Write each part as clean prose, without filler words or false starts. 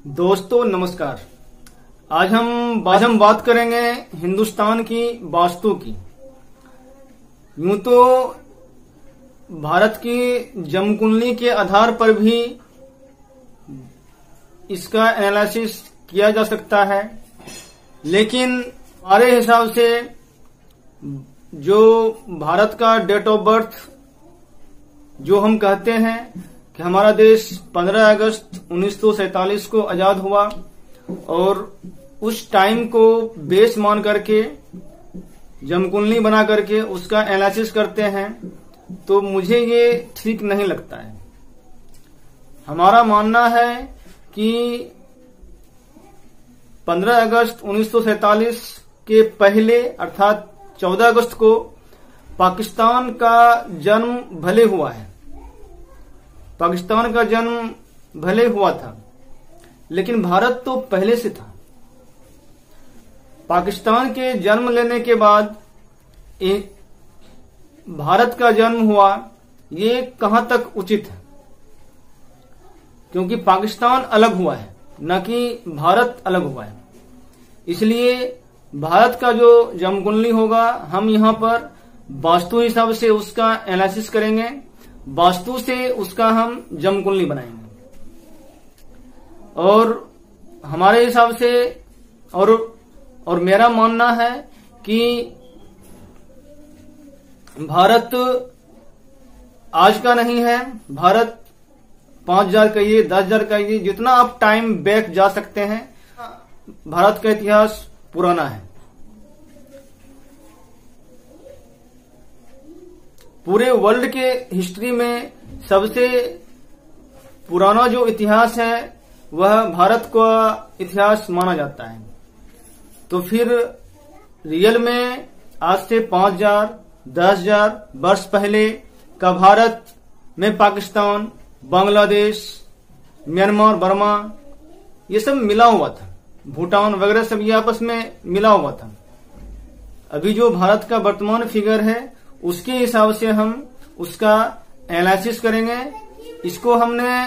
दोस्तों नमस्कार। आज हम बात करेंगे हिंदुस्तान की वास्तु की। यूं तो भारत की जमकुंडली के आधार पर भी इसका एनालिसिस किया जा सकता है, लेकिन हमारे हिसाब से जो भारत का डेट ऑफ बर्थ जो हम कहते हैं कि हमारा देश 15 अगस्त 1947 को आजाद हुआ और उस टाइम को बेस मान करके जमकुंडली बना करके उसका एनालिसिस करते हैं, तो मुझे ये ठीक नहीं लगता है। हमारा मानना है कि 15 अगस्त 1947 के पहले अर्थात 14 अगस्त को पाकिस्तान का जन्म भले हुआ है, पाकिस्तान का जन्म भले हुआ था, लेकिन भारत तो पहले से था। पाकिस्तान के जन्म लेने के बाद भारत का जन्म हुआ, ये कहां तक उचित है? क्योंकि पाकिस्तान अलग हुआ है, न कि भारत अलग हुआ है। इसलिए भारत का जो जमकुंडली होगा, हम यहां पर वास्तु हिसाब से उसका एनालिसिस करेंगे, वास्तु से उसका हम जमकुंडली बनाएंगे। और हमारे हिसाब से और मेरा मानना है कि भारत आज का नहीं है। भारत 5000 कहिए, 10,000 कहिए, जितना आप टाइम बैक जा सकते हैं, भारत का इतिहास पुराना है। पूरे वर्ल्ड के हिस्ट्री में सबसे पुराना जो इतिहास है वह भारत का इतिहास माना जाता है। तो फिर रियल में आज से 5000, 10,000 वर्ष पहले का भारत में पाकिस्तान, बांग्लादेश, म्यांमार, बर्मा ये सब मिला हुआ था, भूटान वगैरह सब ये आपस में मिला हुआ था। अभी जो भारत का वर्तमान फिगर है उसके हिसाब से हम उसका एनालिसिस करेंगे। इसको हमने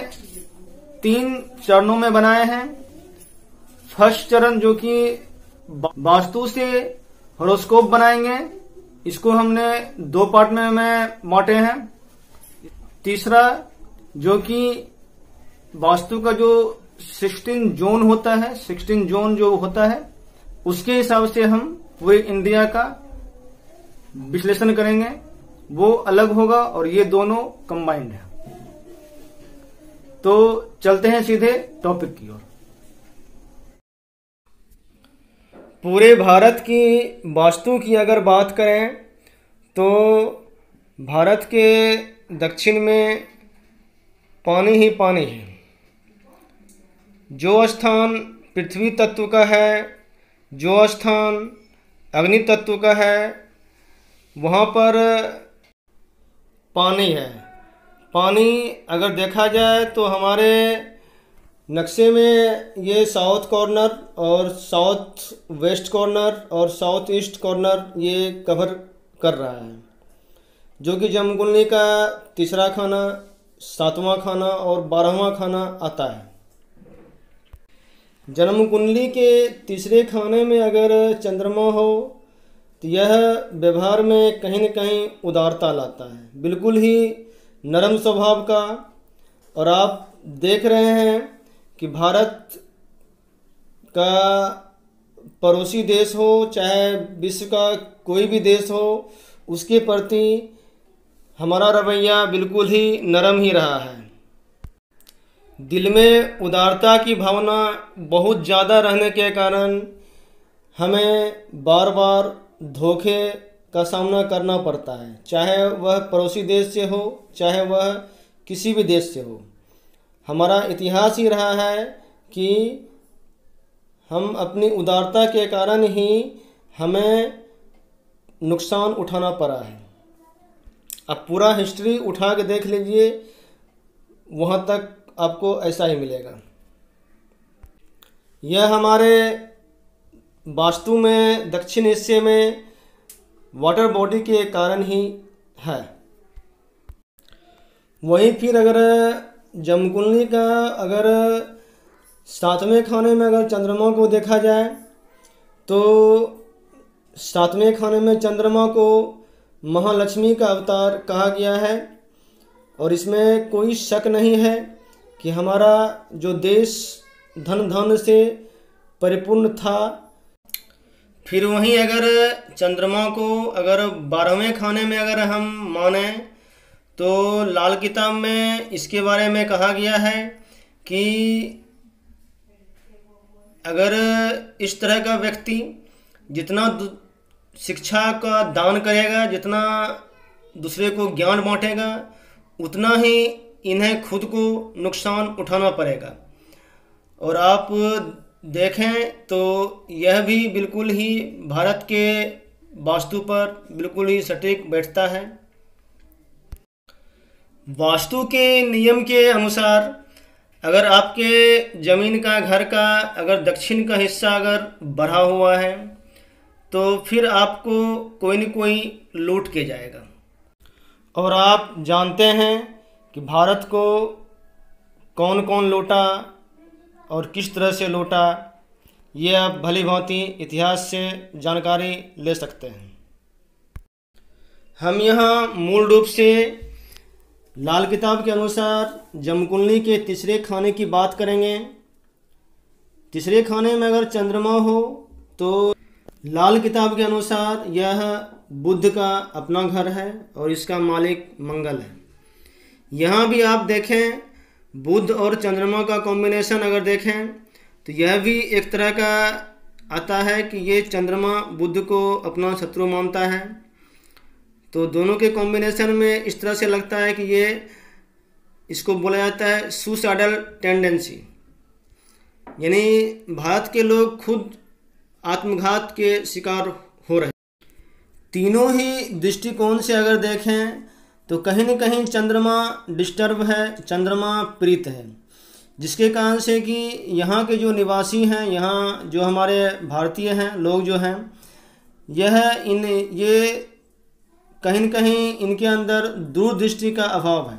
3 चरणों में बनाए हैं। फर्स्ट चरण जो कि वास्तु से हॉरोस्कोप बनाएंगे, इसको हमने 2 पार्ट में बांटे हैं। तीसरा जो कि वास्तु का जो 16 जोन होता है, 16 जोन जो होता है, उसके हिसाब से हम पूरे इंडिया का विश्लेषण करेंगे, वो अलग होगा और ये दोनों कंबाइंड है। तो चलते हैं सीधे टॉपिक की ओर। पूरे भारत की वास्तु की अगर बात करें तो भारत के दक्षिण में पानी ही पानी है। जो स्थान पृथ्वी तत्व का है, जो स्थान अग्नि तत्व का है, वहाँ पर पानी है। पानी अगर देखा जाए तो हमारे नक्शे में ये साउथ कॉर्नर और साउथ वेस्ट कॉर्नर और साउथ ईस्ट कॉर्नर ये कवर कर रहा है, जो कि जमकुंडली का तीसरा खाना, 7वां खाना और 12वां खाना आता है। जन्मकुंडली के तीसरे खाने में अगर चंद्रमा हो तो यह व्यवहार में कहीं न कहीं उदारता लाता है, बिल्कुल ही नरम स्वभाव का। और आप देख रहे हैं कि भारत का पड़ोसी देश हो, चाहे विश्व का कोई भी देश हो, उसके प्रति हमारा रवैया बिल्कुल ही नरम ही रहा है। दिल में उदारता की भावना बहुत ज़्यादा रहने के कारण हमें बार बार धोखे का सामना करना पड़ता है, चाहे वह पड़ोसी देश से हो, चाहे वह किसी भी देश से हो। हमारा इतिहास ही रहा है कि हम अपनी उदारता के कारण ही हमें नुकसान उठाना पड़ा है। अब पूरा हिस्ट्री उठा के देख लीजिए, वहाँ तक आपको ऐसा ही मिलेगा। यह हमारे वास्तु में दक्षिण हिस्से में वाटर बॉडी के कारण ही है। वहीं फिर अगर जमकुंडली का अगर सातवें खाने में अगर चंद्रमा को देखा जाए तो सातवें खाने में चंद्रमा को महालक्ष्मी का अवतार कहा गया है और इसमें कोई शक नहीं है कि हमारा जो देश धन धन से परिपूर्ण था। फिर वहीं अगर चंद्रमा को अगर 12वें खाने में अगर हम माने तो लाल किताब में इसके बारे में कहा गया है कि अगर इस तरह का व्यक्ति जितना शिक्षा का दान करेगा, जितना दूसरे को ज्ञान बांटेगा, उतना ही इन्हें खुद को नुकसान उठाना पड़ेगा। और आप देखें तो यह भी बिल्कुल ही भारत के वास्तु पर बिल्कुल ही सटीक बैठता है। वास्तु के नियम के अनुसार अगर आपके ज़मीन का, घर का अगर दक्षिण का हिस्सा अगर बढ़ा हुआ है तो फिर आपको कोई न कोई लूट के जाएगा। और आप जानते हैं कि भारत को कौन कौन लूटा और किस तरह से लूटा, ये आप भली भांति इतिहास से जानकारी ले सकते हैं। हम यहाँ मूल रूप से लाल किताब के अनुसार जमकुंडली के तीसरे खाने की बात करेंगे। तीसरे खाने में अगर चंद्रमा हो तो लाल किताब के अनुसार यह बुध का अपना घर है और इसका मालिक मंगल है। यहाँ भी आप देखें बुध और चंद्रमा का कॉम्बिनेशन अगर देखें तो यह भी एक तरह का आता है कि ये चंद्रमा बुध को अपना शत्रु मानता है। तो दोनों के कॉम्बिनेशन में इस तरह से लगता है कि ये इसको बोला जाता है सुसाइडल टेंडेंसी, यानी भारत के लोग खुद आत्मघात के शिकार हो रहे। तीनों ही दृष्टिकोण से अगर देखें तो कहीं न कहीं चंद्रमा डिस्टर्ब है, चंद्रमा प्रीत है, जिसके कारण से कि यहाँ के जो निवासी हैं, यहाँ जो हमारे भारतीय हैं लोग जो हैं, ये कहीं न कहीं इनके अंदर दूरदृष्टि का अभाव है,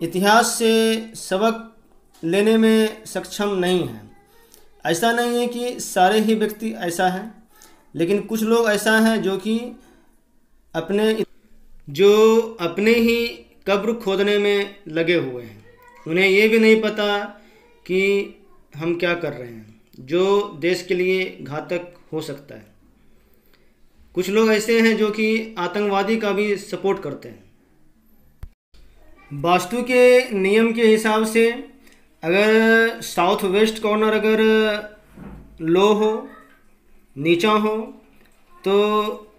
इतिहास से सबक लेने में सक्षम नहीं है। ऐसा नहीं है कि सारे ही व्यक्ति ऐसा हैं, लेकिन कुछ लोग ऐसा हैं जो कि अपने ही कब्र खोदने में लगे हुए हैं। उन्हें ये भी नहीं पता कि हम क्या कर रहे हैं, जो देश के लिए घातक हो सकता है। कुछ लोग ऐसे हैं जो कि आतंकवादी का भी सपोर्ट करते हैं। वास्तु के नियम के हिसाब से अगर साउथ वेस्ट कॉर्नर अगर लो हो, नीचा हो, तो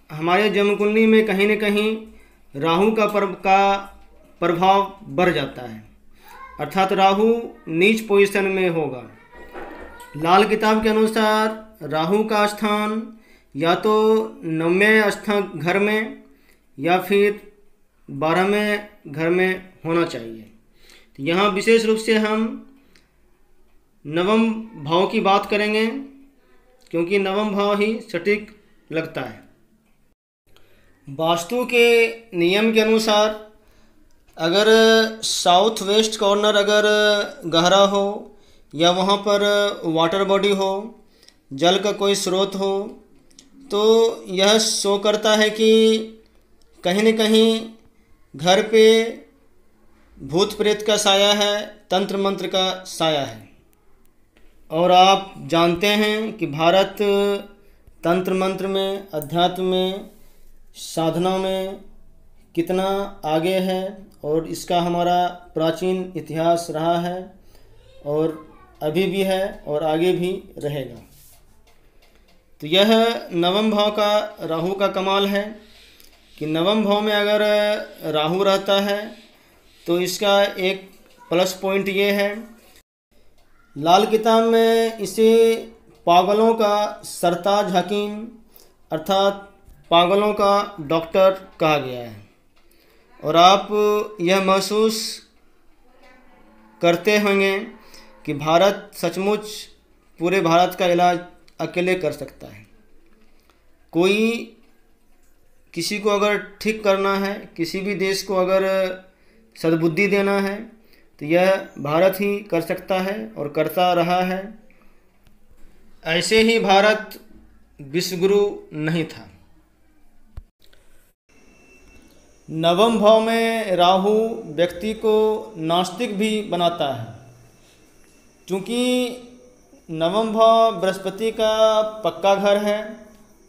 हमारे जमकुंडली में कहीं न कहीं राहु का प्रभाव बढ़ जाता है, अर्थात राहु नीच पोजीशन में होगा। लाल किताब के अनुसार राहु का स्थान या तो 9वें स्थान घर में या फिर 12वें घर में होना चाहिए। तो यहाँ विशेष रूप से हम नवम भाव की बात करेंगे, क्योंकि नवम भाव ही सटीक लगता है। वास्तु के नियम के अनुसार अगर साउथ वेस्ट कॉर्नर अगर गहरा हो या वहाँ पर वाटर बॉडी हो, जल का कोई स्रोत हो, तो यह शो करता है कि कहीं न कहीं घर पे भूत प्रेत का साया है, तंत्र मंत्र का साया है। और आप जानते हैं कि भारत तंत्र मंत्र में, अध्यात्म में, साधना में कितना आगे है और इसका हमारा प्राचीन इतिहास रहा है और अभी भी है और आगे भी रहेगा। तो यह नवम भाव का राहु का कमाल है कि नवम भाव में अगर राहु रहता है तो इसका एक प्लस पॉइंट ये है, लाल किताब में इसे पागलों का सरताज हकीम अर्थात पागलों का डॉक्टर कहा गया है। और आप यह महसूस करते होंगे कि भारत सचमुच पूरे भारत का इलाज अकेले कर सकता है। कोई किसी को अगर ठीक करना है, किसी भी देश को अगर सद्बुद्धि देना है, तो यह भारत ही कर सकता है और करता रहा है। ऐसे ही भारत विश्वगुरु नहीं था। नवम भाव में राहु व्यक्ति को नास्तिक भी बनाता है, क्योंकि नवम भाव बृहस्पति का पक्का घर है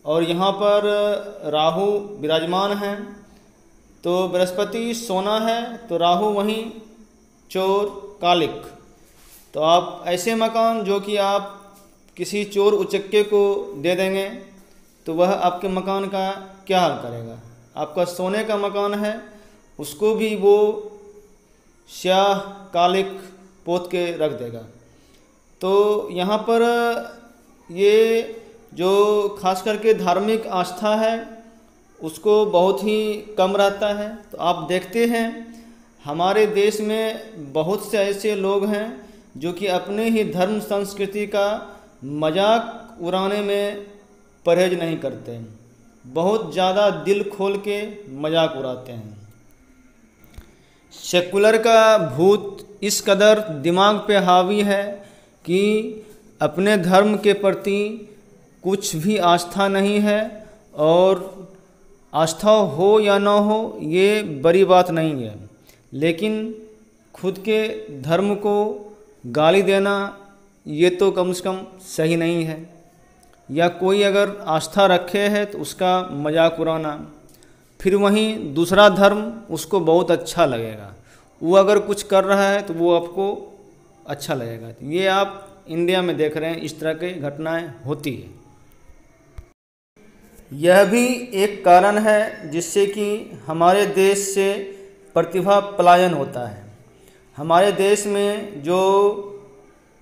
और यहाँ पर राहु विराजमान है। तो बृहस्पति सोना है तो राहु वहीं चोर कालिक। तो आप ऐसे मकान जो कि आप किसी चोर उचक्के को दे देंगे तो वह आपके मकान का क्या हाल करेगा। आपका सोने का मकान है उसको भी वो स्याह कालिक पोत के रख देगा। तो यहाँ पर ये जो खास करके धार्मिक आस्था है उसको बहुत ही कम रहता है। तो आप देखते हैं हमारे देश में बहुत से ऐसे लोग हैं जो कि अपने ही धर्म संस्कृति का मजाक उड़ाने में परहेज नहीं करते, बहुत ज़्यादा दिल खोल के मजाक उड़ाते हैं। सेकुलर का भूत इस कदर दिमाग पे हावी है कि अपने धर्म के प्रति कुछ भी आस्था नहीं है, और आस्था हो या ना हो ये बड़ी बात नहीं है, लेकिन खुद के धर्म को गाली देना ये तो कम से कम सही नहीं है। या कोई अगर आस्था रखे है तो उसका मजाक उड़ाना, फिर वहीं दूसरा धर्म उसको बहुत अच्छा लगेगा, वो अगर कुछ कर रहा है तो वो आपको अच्छा लगेगा। ये आप इंडिया में देख रहे हैं इस तरह की घटनाएं होती है। यह भी एक कारण है जिससे कि हमारे देश से प्रतिभा पलायन होता है। हमारे देश में जो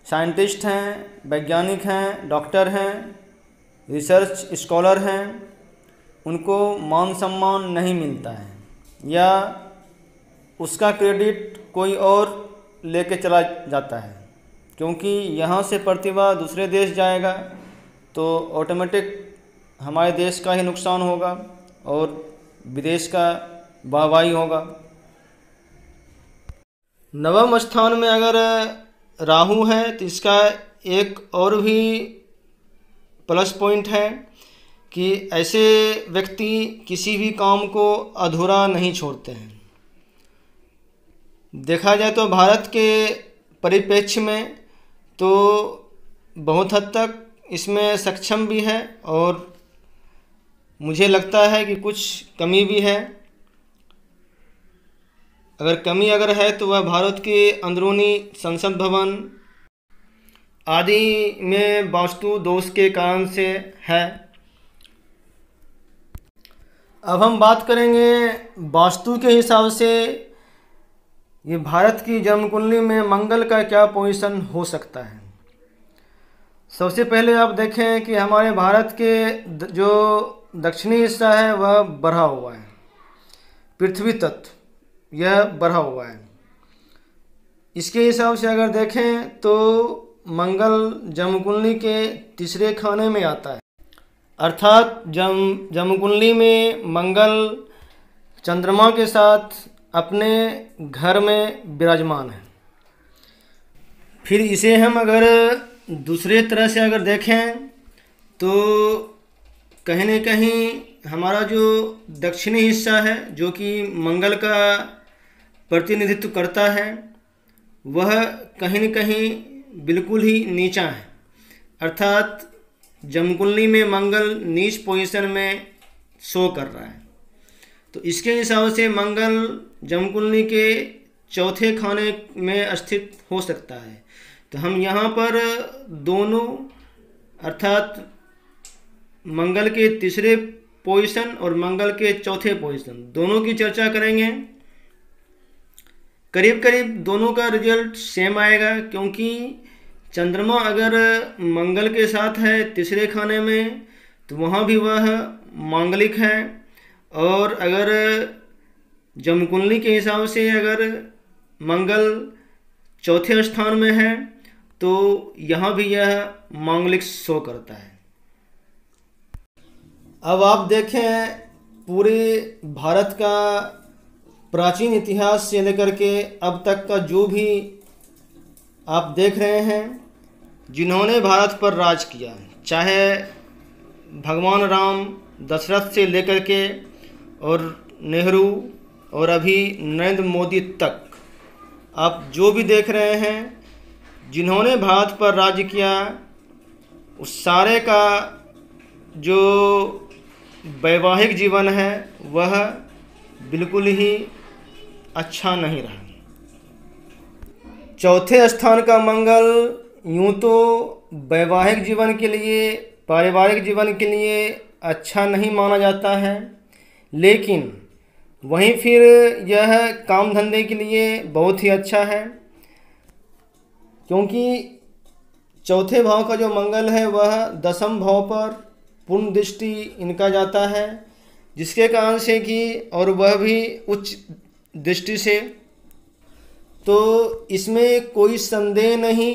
साइंटिस्ट हैं, वैज्ञानिक हैं, डॉक्टर हैं, रिसर्च स्कॉलर हैं, उनको मान सम्मान नहीं मिलता है, या उसका क्रेडिट कोई और लेके चला जाता है, क्योंकि यहाँ से प्रतिभा दूसरे देश जाएगा तो ऑटोमेटिक हमारे देश का ही नुकसान होगा और विदेश का वाहवाही होगा। नवम स्थान में अगर राहु है तो इसका एक और भी प्लस पॉइंट है कि ऐसे व्यक्ति किसी भी काम को अधूरा नहीं छोड़ते हैं। देखा जाए तो भारत के परिप्रेक्ष्य में तो बहुत हद तक इसमें सक्षम भी है, और मुझे लगता है कि कुछ कमी भी है। अगर कमी है तो वह भारत के अंदरूनी संसद भवन आदि में वास्तु दोष के कारण से है। अब हम बात करेंगे वास्तु के हिसाब से ये भारत की जन्म कुंडली में मंगल का क्या पोजीशन हो सकता है। सबसे पहले आप देखें कि हमारे भारत के जो दक्षिणी हिस्सा है वह बढ़ा हुआ है, पृथ्वी तत्व यह बढ़ा हुआ है। इसके हिसाब से अगर देखें तो मंगल जन्मकुंडली के तीसरे खाने में आता है, अर्थात जन्मकुंडली में मंगल चंद्रमा के साथ अपने घर में विराजमान है। फिर इसे हम अगर दूसरे तरह से अगर देखें तो कहीं न कहीं हमारा जो दक्षिणी हिस्सा है जो कि मंगल का प्रतिनिधित्व करता है वह कहीं न कहीं बिल्कुल ही नीचा है, अर्थात जन्मकुंडली में मंगल नीच पोजीशन में शो कर रहा है। तो इसके हिसाब से मंगल जन्मकुंडली के चौथे खाने में स्थित हो सकता है। तो हम यहाँ पर दोनों अर्थात मंगल के तीसरे पोजीशन और मंगल के चौथे पोजीशन दोनों की चर्चा करेंगे। करीब करीब दोनों का रिजल्ट सेम आएगा, क्योंकि चंद्रमा अगर मंगल के साथ है तीसरे खाने में तो वहाँ भी वह मांगलिक है, और अगर जन्मकुंडली के हिसाब से अगर मंगल चौथे स्थान में है तो यहाँ भी यह मांगलिक शो करता है। अब आप देखें पूरे भारत का प्राचीन इतिहास से लेकर के अब तक का जो भी आप देख रहे हैं, जिन्होंने भारत पर राज किया, चाहे भगवान राम, दशरथ से लेकर के और नेहरू और अभी नरेंद्र मोदी तक, आप जो भी देख रहे हैं, जिन्होंने भारत पर राज्य किया, उस सारे का जो वैवाहिक जीवन है वह बिल्कुल ही अच्छा नहीं रहा। चौथे स्थान का मंगल यूँ तो वैवाहिक जीवन के लिए, पारिवारिक जीवन के लिए अच्छा नहीं माना जाता है, लेकिन वहीं फिर यह काम धंधे के लिए बहुत ही अच्छा है, क्योंकि चौथे भाव का जो मंगल है वह दशम भाव पर पूर्ण दृष्टि इनका जाता है, जिसके कारण से कि और वह भी उच्च दृष्टि से, तो इसमें कोई संदेह नहीं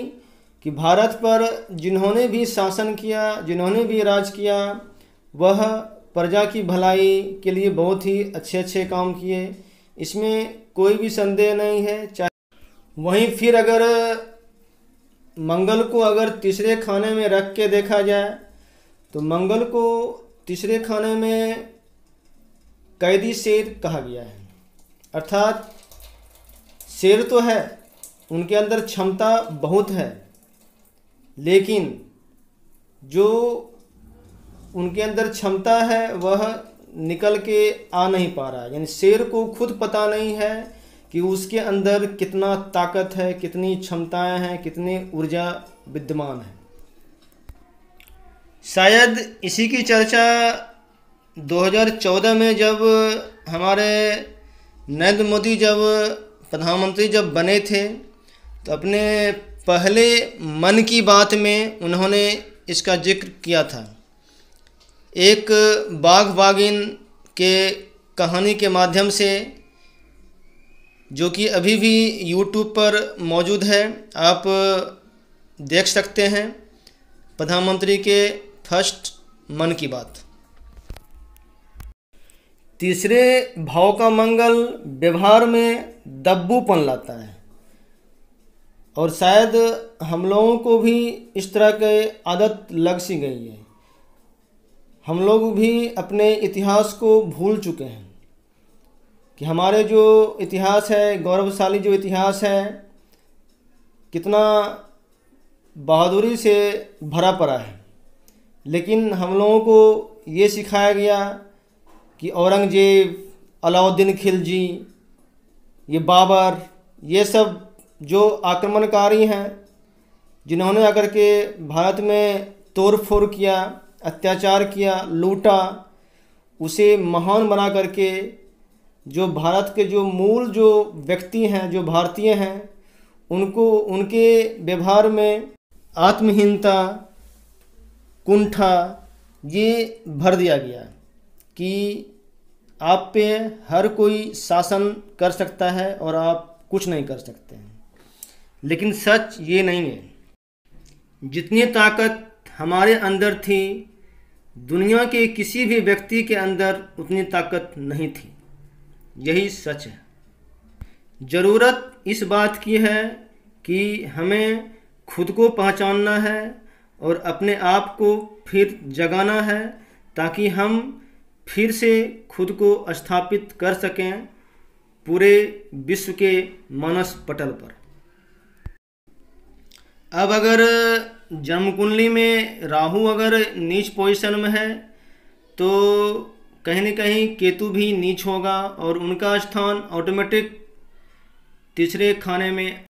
कि भारत पर जिन्होंने भी शासन किया, जिन्होंने भी राज किया, वह प्रजा की भलाई के लिए बहुत ही अच्छे अच्छे काम किए, इसमें कोई भी संदेह नहीं है। चाहे वहीं फिर अगर मंगल को अगर तीसरे खाने में रख के देखा जाए तो मंगल को तीसरे खाने में कैदी शेर कहा गया है। अर्थात शेर तो है, उनके अंदर क्षमता बहुत है, लेकिन जो उनके अंदर क्षमता है वह निकल के आ नहीं पा रहा है। यानी शेर को खुद पता नहीं है कि उसके अंदर कितना ताकत है, कितनी क्षमताएं हैं, कितनी ऊर्जा विद्यमान है। शायद इसी की चर्चा 2014 में जब हमारे नरेंद्र मोदी जब प्रधानमंत्री जब बने थे, तो अपने पहले मन की बात में उन्होंने इसका जिक्र किया था। एक बाघ बाघिन के कहानी के माध्यम से, जो कि अभी भी YouTube पर मौजूद है, आप देख सकते हैं, प्रधानमंत्री के फर्स्ट मन की बात। तीसरे भाव का मंगल व्यवहार में दब्बूपन लाता है, और शायद हम लोगों को भी इस तरह की आदत लग सी गई है। हम लोग भी अपने इतिहास को भूल चुके हैं कि हमारे जो इतिहास है, गौरवशाली जो इतिहास है, कितना बहादुरी से भरा पड़ा है। लेकिन हम लोगों को ये सिखाया गया कि औरंगजेब, अलाउद्दीन खिलजी, ये बाबर, ये सब जो आक्रमणकारी हैं, जिन्होंने आकर के भारत में तोड़ फोड़ किया, अत्याचार किया, लूटा, उसे महान बना करके जो भारत के जो मूल जो व्यक्ति हैं, जो भारतीय हैं, उनको उनके व्यवहार में आत्महीनता, कुंठा ये भर दिया गया कि आप पे हर कोई शासन कर सकता है और आप कुछ नहीं कर सकते हैं। लेकिन सच ये नहीं है। जितनी ताकत हमारे अंदर थी, दुनिया के किसी भी व्यक्ति के अंदर उतनी ताकत नहीं थी। यही सच है। ज़रूरत इस बात की है कि हमें खुद को पहचानना है और अपने आप को फिर जगाना है, ताकि हम फिर से खुद को स्थापित कर सकें पूरे विश्व के मानस पटल पर। अब अगर जन्म कुंडली में राहु अगर नीच पोजीशन में है, तो कहीं न कहीं केतु भी नीच होगा और उनका स्थान ऑटोमेटिक तीसरे खाने में